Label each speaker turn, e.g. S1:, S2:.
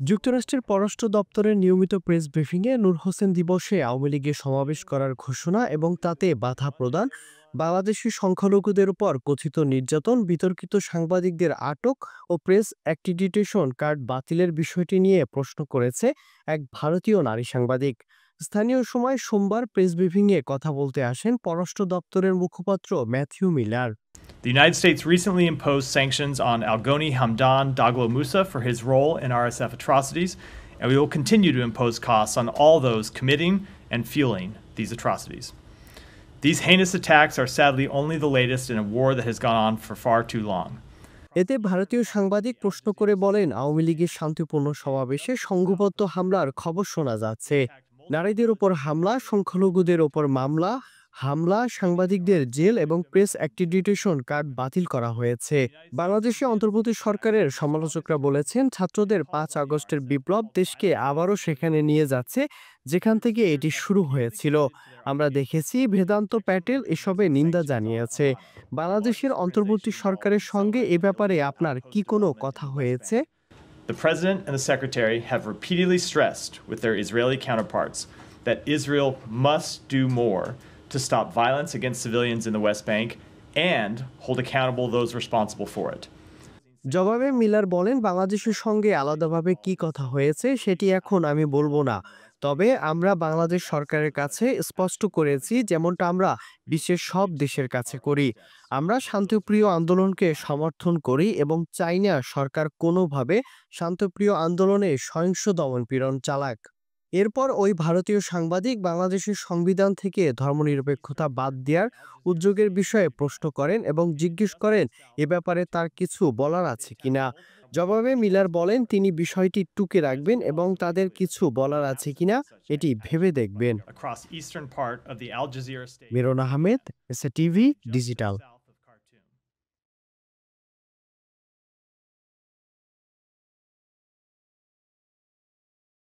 S1: যুক্তরাষ্ট্রের পররাষ্ট্র দপ্তরের নিয়মিত প্রেস ব্রিফিংয়ে নূর হোসেন দিবসে আওয়ামী লীগের সমাবেশ করার ঘোষণা এবং তাতে বাধা প্রদান, বাংলাদেশি সংখ্যালঘুদের উপর কথিত নির্যাতন, বিতর্কিত সাংবাদিকদের আটক ও প্রেস অ্যাক্রিডিটেশন কার্ড বাতিলের বিষয়টি নিয়ে প্রশ্ন করেছে এক ভারতীয় নারী সাংবাদিক। স্থানীয় সময় সোমবার প্রেস ব্রিফিংয়ে কথা বলতে আসেন পররাষ্ট্র দপ্তরের মুখপাত্র Matthew Miller.
S2: The United States recently imposed sanctions on Algoni Hamdan Daglo Musa for his role in RSF atrocities, and we will continue to impose costs on all those committing and fueling these atrocities. These heinous attacks are sadly only the latest in a war that has gone on for far too long.
S1: এতে ভারতীয় সাংবাদিক প্রশ্ন করে বলেন, আওয়ামী লীগের শান্তিপূর্ণ সমাবেশে সংঘবদ্ধ হামলার খবর শোনা যাচ্ছে। নারীদের ওপর হামলা, সংখ্যালঘুদের ওপর হামলা, সাংবাদিকদের জেল এবং প্রেস অ্যাক্রিডিটেশন কার্ড বাতিল করা হয়েছে। বাংলাদেশে অন্তর্বর্তী সরকারের সমালোচকরা বলেছেন, ছাত্রদের ৫ আগস্টের বিপ্লব দেশকে আবারও সেখানে নিয়ে যাচ্ছে যেখান থেকে এটি শুরু হয়েছিল। আমরা দেখেছি বেদান্ত প্যাটেল এসবে নিন্দা জানিয়েছে। বাংলাদেশের অন্তর্বর্তী সরকারের সঙ্গে এ ব্যাপারে আপনার কি কোনো কথা হয়েছে?
S2: The President and the Secretary have repeatedly stressed with their Israeli counterparts that Israel must do more to stop violence against civilians in the West Bank and hold accountable those responsible for it.
S1: জবাবে Miller বলেন, বাংলাদেশের সঙ্গে আলাদাভাবে কি কথা হয়েছে সেটি এখন আমি বলবো না। তবে আমরা বাংলাদেশ সরকারের কাছে স্পষ্ট করেছি, যেমনটা আমরা বিশ্বের সব দেশের কাছে করি। আমরা শান্তিপ্রিয় আন্দোলনকে সমর্থন করি এবং চাই না সরকার কোনোভাবে শান্তপ্রিয় আন্দোলনে সহিংস দমনপীড়ন চালাক। এরপর ওই ভারতীয় সাংবাদিক বাংলাদেশের সংবিধান থেকে ধর্মনিরপেক্ষতা বাদ দেওয়ার উদ্যোগের বিষয়ে প্রশ্ন করেন এবং জিজ্ঞেস করেন এ ব্যাপারে তার কিছু বলার আছে কিনা। জবাবে মিলার বলেন, তিনি বিষয়টি টুকে রাখবেন এবং তাদের কিছু বলার আছে কিনা এটি ভেবে দেখবেন।
S2: Across eastern part of the Al Jazeera state.
S1: Miran Ahmed, SA TV digital.